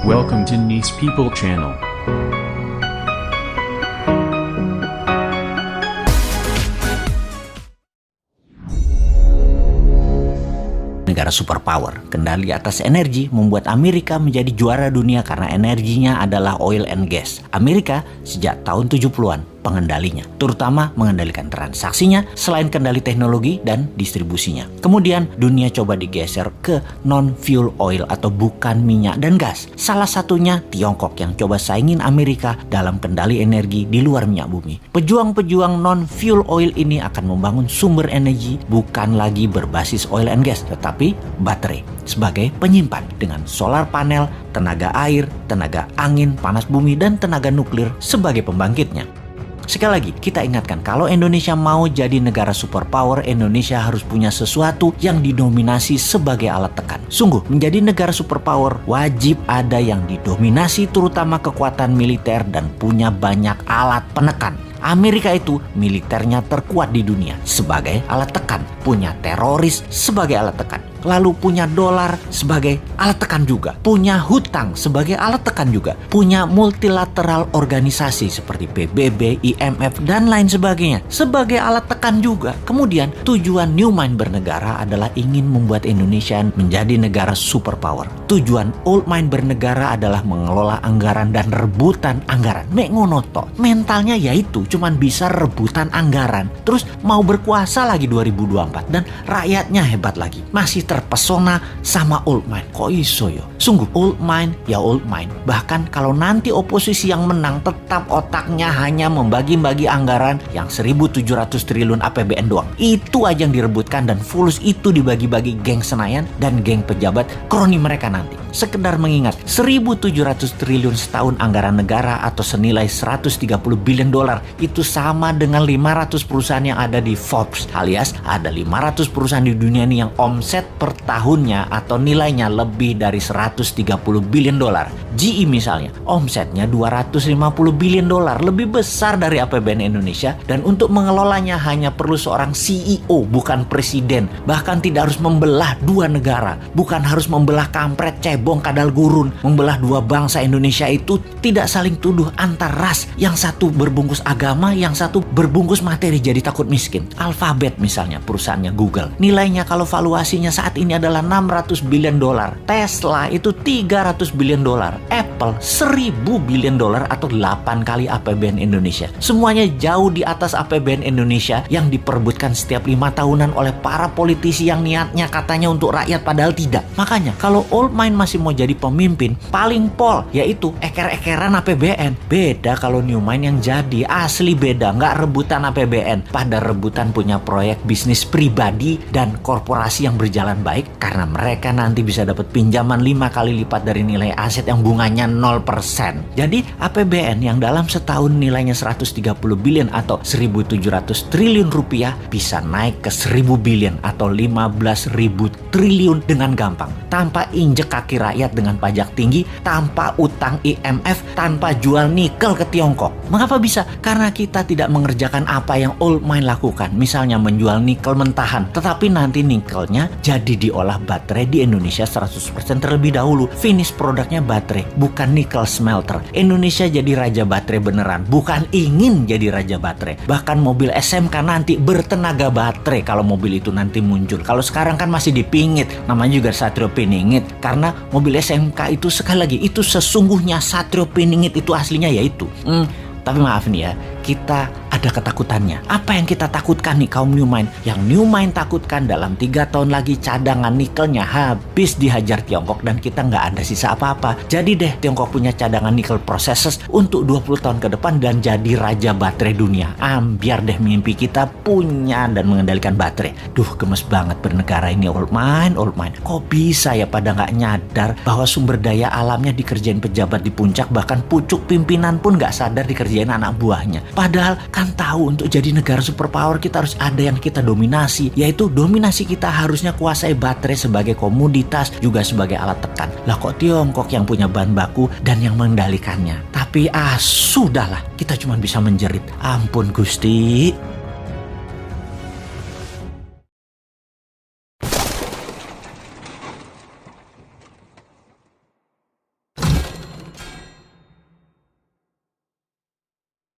Welcome to Nice People Channel. Negara superpower, kendali atas energi membuat Amerika menjadi juara dunia karena energinya adalah oil and gas. Amerika sejak tahun 70-an pengendalinya, terutama mengendalikan transaksinya selain kendali teknologi dan distribusinya. Kemudian dunia coba digeser ke non-fuel oil atau bukan minyak dan gas. Salah satunya Tiongkok yang coba saingin Amerika dalam kendali energi di luar minyak bumi. Pejuang-pejuang non-fuel oil ini akan membangun sumber energi bukan lagi berbasis oil and gas, tetapi baterai sebagai penyimpan dengan solar panel, tenaga air, tenaga angin, panas bumi, dan tenaga nuklir sebagai pembangkitnya. Sekali lagi, kita ingatkan kalau Indonesia mau jadi negara superpower, Indonesia harus punya sesuatu yang didominasi sebagai alat tekan. Sungguh, menjadi negara superpower wajib ada yang didominasi terutama kekuatan militer dan punya banyak alat penekan. Amerika itu militernya terkuat di dunia sebagai alat tekan, punya teroris sebagai alat tekan, lalu punya dolar sebagai alat tekan juga, punya hutang sebagai alat tekan juga, punya multilateral organisasi seperti PBB, IMF, dan lain sebagainya sebagai alat tekan juga. Kemudian tujuan New Mind bernegara adalah ingin membuat Indonesia menjadi negara superpower. Tujuan Old Mind bernegara adalah mengelola anggaran dan rebutan anggaran. Mek ngono tok. Mentalnya yaitu cuman bisa rebutan anggaran. Terus mau berkuasa lagi 2024 dan rakyatnya hebat lagi. Masih terpesona sama Old Mind. Kok iso yo? Sungguh Old Mind ya Old Mind. Bahkan kalau nanti oposisi yang menang tetap otaknya hanya membagi-bagi anggaran yang 1.700 triliun APBN doang. Itu aja yang direbutkan dan fulus itu dibagi-bagi geng Senayan dan geng pejabat kroni mereka nanti. Sekedar mengingat 1.700 triliun setahun anggaran negara atau senilai 130 billion dolar itu sama dengan 500 perusahaan yang ada di Forbes, alias ada 500 perusahaan di dunia ini yang omset per tahunnya atau nilainya lebih dari 130 billion dolar. GE misalnya, omsetnya 250 billion dolar, lebih besar dari APBN Indonesia, dan untuk mengelolanya hanya perlu seorang CEO, bukan presiden. Bahkan tidak harus membelah dua negara, bukan harus membelah kampret, cebong, kadal gurun. Membelah dua bangsa Indonesia itu tidak saling tuduh antar ras, yang satu berbungkus agama, yang satu berbungkus materi jadi takut miskin. Alphabet misalnya, perusahaannya Google, nilainya kalau valuasinya saat ini adalah 600 billion dolar. Tesla itu 300 billion dolar. Apple 1.000 billion dolar atau 8 kali APBN Indonesia. Semuanya jauh di atas APBN Indonesia yang diperebutkan setiap 5 tahunan oleh para politisi yang niatnya katanya untuk rakyat padahal tidak. Makanya kalau Old Mind masih mau jadi pemimpin, paling pol yaitu eker-ekeran APBN. Beda kalau New Mind yang jadi, asli beda. Nggak rebutan APBN, pada rebutan punya proyek bisnis pribadi dan korporasi yang berjalan baik karena mereka nanti bisa dapat pinjaman 5 kali lipat dari nilai aset yang bunganya 0%. Jadi APBN yang dalam setahun nilainya 130 billion atau 1.700 triliun rupiah bisa naik ke 1.000 billion atau 15.000 triliun dengan gampang. Tanpa injek kaki rakyat dengan pajak tinggi, tanpa utang IMF, tanpa jual nikel ke Tiongkok. Mengapa bisa? Karena kita tidak mengerjakan apa yang Old Mind lakukan. Misalnya menjual nikel mentahan, tetapi nanti nikelnya jadi diolah baterai di Indonesia 100% terlebih dahulu. Finish produknya baterai, bukan nikel smelter. Indonesia jadi raja baterai beneran, bukan ingin jadi raja baterai. Bahkan mobil SMK nanti bertenaga baterai kalau mobil itu nanti muncul. Kalau sekarang kan masih dipingit, namanya juga Satrio Piningit. Karena mobil SMK itu sekali lagi, itu sesungguhnya Satrio Piningit itu aslinya yaitu. Tapi maaf nih ya, kita ada ketakutannya. Apa yang kita takutkan nih kaum New Mind? Yang New Mind takutkan dalam 3 tahun lagi cadangan nikelnya habis dihajar Tiongkok dan kita nggak ada sisa apa-apa. Jadi deh Tiongkok punya cadangan nikel processes untuk 20 tahun ke depan dan jadi raja baterai dunia. Biar deh mimpi kita punya dan mengendalikan baterai. Duh, gemes banget bernegara ini Old Mind, Old Mind. Kok bisa ya pada nggak nyadar bahwa sumber daya alamnya dikerjain pejabat di puncak, bahkan pucuk pimpinan pun nggak sadar dikerjain anak buahnya. Padahal kan tahu untuk jadi negara superpower kita harus ada yang kita dominasi, yaitu dominasi kita harusnya kuasai baterai sebagai komoditas juga sebagai alat tekan. Lah kok Tiongkok yang punya bahan baku dan yang mengendalikannya. Tapi sudahlah, kita cuma bisa menjerit. Ampun Gusti.